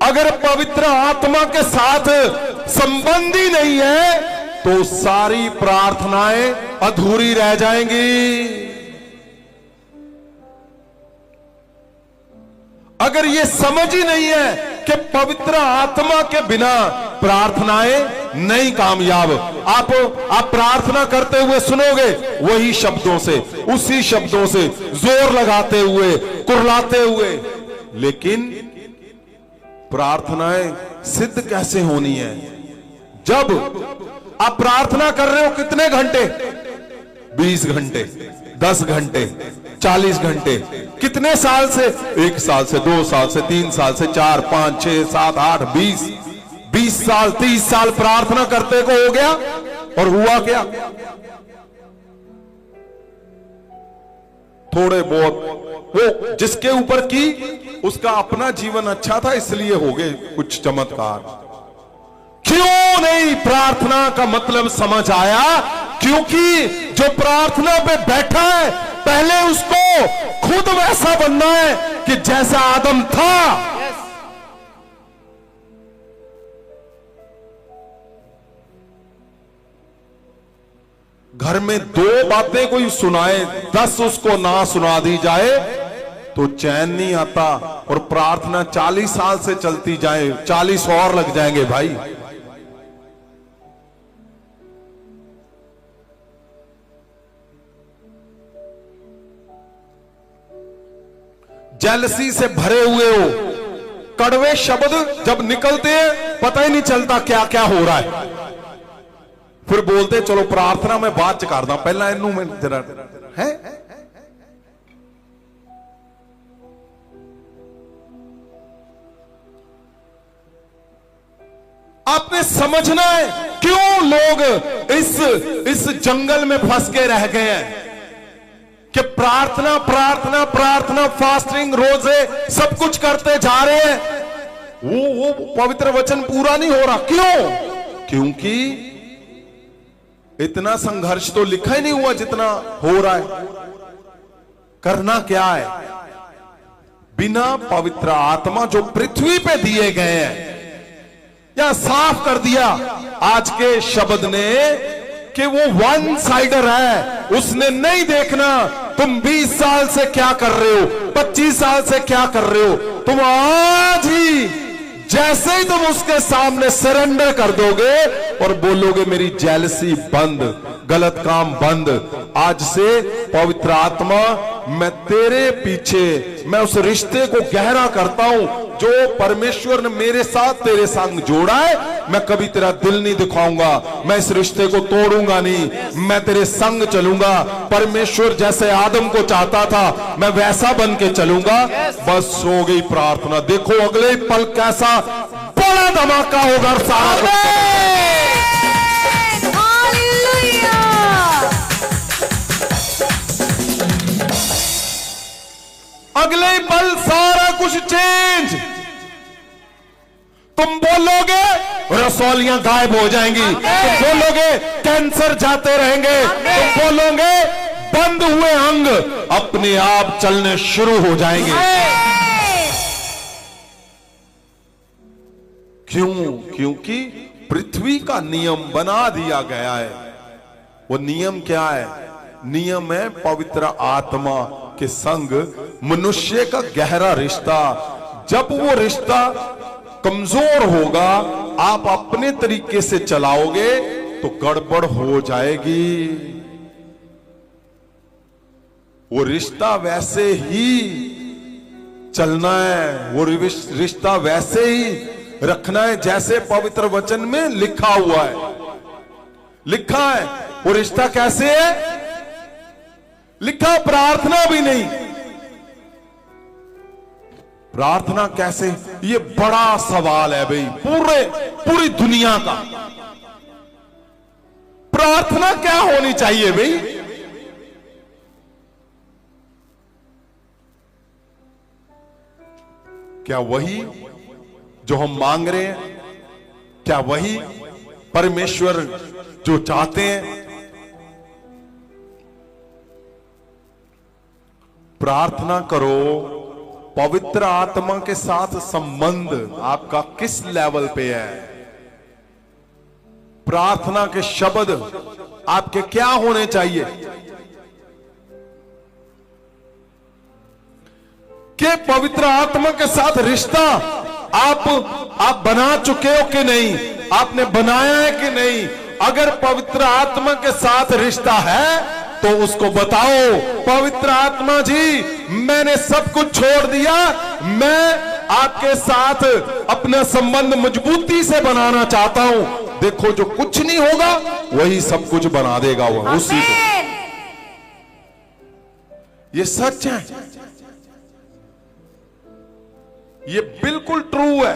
अगर पवित्र आत्मा के साथ संबंध ही नहीं है तो सारी प्रार्थनाएं अधूरी रह जाएंगी। अगर ये समझ ही नहीं है कि पवित्र आत्मा के बिना प्रार्थनाएं नहीं कामयाब, आप प्रार्थना करते हुए सुनोगे वही शब्दों से, उसी शब्दों से जोर लगाते हुए, कुरलाते हुए, लेकिन प्रार्थनाएं सिद्ध कैसे होनी है? जब आप प्रार्थना कर रहे हो कितने घंटे? 20 घंटे, 10 घंटे, 40 घंटे, कितने साल से? 1 साल से, 2 साल से, 3 साल से, 4, 5, 6, 7, 8, 20 साल, 30 साल प्रार्थना करते को हो गया, और हुआ क्या? थोड़े बहुत वो जिसके ऊपर की उसका अपना जीवन अच्छा था इसलिए हो गए कुछ चमत्कार। क्यों नहीं प्रार्थना का मतलब समझ आया? क्योंकि जो प्रार्थना पे बैठा है पहले उसको खुद वैसा बनना है कि जैसा आदम था। घर में 2 बातें कोई सुनाए, 10 उसको ना सुना दी जाए तो चैन नहीं आता, और प्रार्थना 40 साल से चलती जाए, 40 और लग जाएंगे भाई। जेलसी से भरे हुए हो, कड़वे शब्द जब निकलते हैं पता ही नहीं चलता क्या क्या हो रहा है, फिर बोलते चलो प्रार्थना में बात च करदा, पहला इनू मैं जरा है। आपने समझना है क्यों लोग इस जंगल में फंस के रह गए हैं कि प्रार्थना प्रार्थना प्रार्थना, फास्टिंग, रोजे सब कुछ करते जा रहे हैं, वो पवित्र वचन पूरा नहीं हो रहा। क्यों? क्योंकि इतना संघर्ष तो लिखा ही नहीं हुआ जितना हो रहा है। करना क्या है? बिना पवित्र आत्मा जो पृथ्वी पे दिए गए हैं, या साफ कर दिया आज के शब्द ने कि वो वन साइडर है, उसने नहीं देखना तुम 20 साल से क्या कर रहे हो, 25 साल से क्या कर रहे हो। तुम आज ही जैसे ही तुम उसके सामने सरेंडर कर दोगे और बोलोगे मेरी जेलसी बंद, गलत काम बंद, आज से पवित्र आत्मा मैं तेरे पीछे, मैं उस रिश्ते को गहरा करता हूं जो परमेश्वर ने मेरे साथ तेरे संग जोड़ा है, मैं कभी तेरा दिल नहीं दिखाऊंगा, मैं इस रिश्ते को तोड़ूंगा नहीं, मैं तेरे संग चलूंगा। परमेश्वर जैसे आदम को चाहता था मैं वैसा बन के चलूंगा। बस हो गई प्रार्थना। देखो अगले ही पल कैसा बड़ा धमाका होगा सारा। अगले ही पल सारा कुछ चेंज। तुम बोलोगे रसौलियां गायब हो जाएंगी, तुम बोलोगे कैंसर जाते रहेंगे, तुम बोलोगे बंद हुए अंग अपने आप चलने शुरू हो जाएंगे। क्यों? क्योंकि पृथ्वी का नियम बना दिया गया है। वो नियम क्या है? नियम है पवित्र आत्मा के संग मनुष्य का गहरा रिश्ता। जब वो रिश्ता कमजोर होगा, आप अपने तरीके से चलाओगे तो गड़बड़ हो जाएगी। वो रिश्ता वैसे ही चलना है, वो रिश्ता वैसे ही रखना है जैसे पवित्र वचन में लिखा हुआ है। लिखा है वो रिश्ता कैसे है? लिखा प्रार्थना भी नहीं। प्रार्थना कैसे? ये बड़ा सवाल है भाई पूरी दुनिया का। प्रार्थना क्या होनी चाहिए भाई? क्या वही जो हम मांग रहे हैं? क्या वही परमेश्वर जो चाहते हैं? प्रार्थना करो पवित्र आत्मा के साथ संबंध आपका किस लेवल पे है? प्रार्थना के शब्द आपके क्या होने चाहिए कि पवित्र आत्मा के साथ रिश्ता आप बना चुके हो कि नहीं? आपने बनाया है कि नहीं? अगर पवित्र आत्मा के साथ रिश्ता है तो उसको बताओ, पवित्र आत्मा जी मैंने सब कुछ छोड़ दिया, मैं आपके साथ अपना संबंध मजबूती से बनाना चाहता हूं। देखो जो कुछ नहीं होगा वही सब कुछ बना देगा वो उसी को। ये सच है, ये बिल्कुल ट्रू है।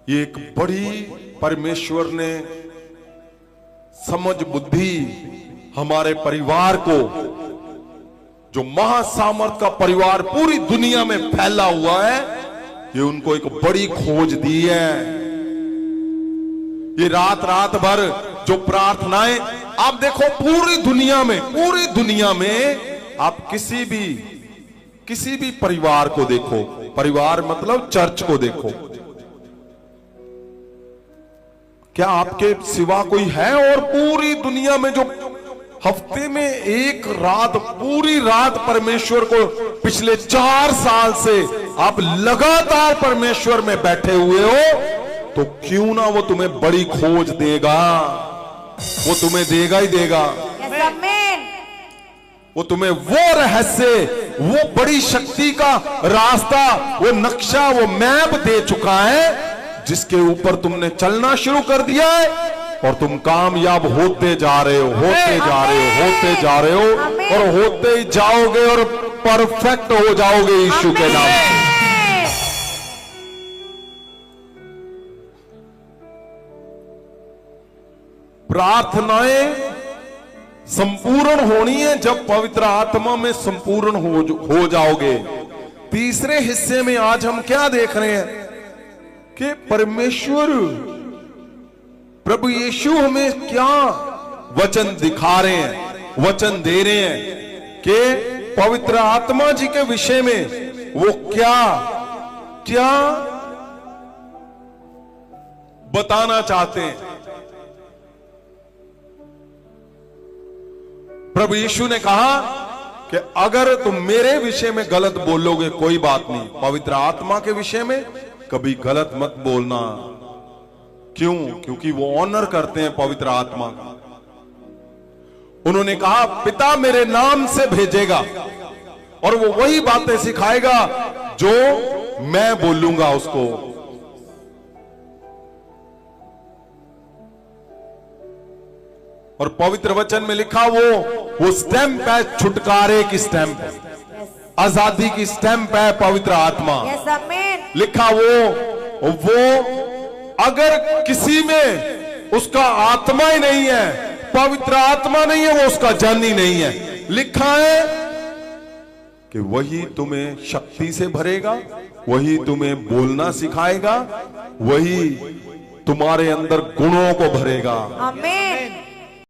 ये एक बड़ी परमेश्वर ने समझ बुद्धि हमारे परिवार को, जो महासामर्थ का परिवार पूरी दुनिया में फैला हुआ है, ये उनको एक बड़ी खोज दी है। ये रात भर जो प्रार्थनाएं आप देखो पूरी दुनिया में आप किसी भी परिवार को देखो, परिवार मतलब चर्च को देखो, क्या आपके सिवा कोई है? और पूरी दुनिया में जो हफ्ते में एक रात, पूरी रात परमेश्वर को पिछले 4 साल से आप लगातार परमेश्वर में बैठे हुए हो, तो क्यों ना वो तुम्हें बड़ी खोज देगा, वो तुम्हें देगा ही देगा। वो तुम्हें वो रहस्य, वो बड़ी शक्ति का रास्ता, वो नक्शा, वो मैप दे चुका है, जिसके ऊपर तुमने चलना शुरू कर दिया है और तुम कामयाब होते जा रहे हो, होते जा रहे हो और होते ही जाओगे और परफेक्ट हो जाओगे यीशु के नाम से। प्रार्थनाएं संपूर्ण होनी है जब पवित्र आत्मा में संपूर्ण हो जाओगे। तीसरे हिस्से में आज हम क्या देख रहे हैं कि परमेश्वर प्रभु यीशु हमें क्या वचन दिखा रहे हैं, वचन दे रहे हैं कि पवित्र आत्मा जी के विषय में वो क्या बताना चाहते हैं। प्रभु यीशु ने कहा कि अगर तुम मेरे विषय में गलत बोलोगे कोई बात नहीं, पवित्र आत्मा के विषय में कभी गलत मत बोलना। क्यों? क्योंकि वो ऑनर करते हैं पवित्र आत्मा का। उन्होंने कहा पिता मेरे नाम से भेजेगा और वो वही बातें सिखाएगा जो मैं बोलूंगा उसको। और पवित्र वचन में लिखा वो स्टैंप है, छुटकारे की स्टैंप है, आजादी की स्टैंप है पवित्र आत्मा। लिखा वो अगर किसी में उसका आत्मा ही नहीं है, पवित्र आत्मा नहीं है, वो उसका जन ही नहीं है। लिखा है कि वही तुम्हें शक्ति से भरेगा, वही तुम्हें बोलना सिखाएगा, वही तुम्हारे अंदर गुणों को भरेगा। आमीन।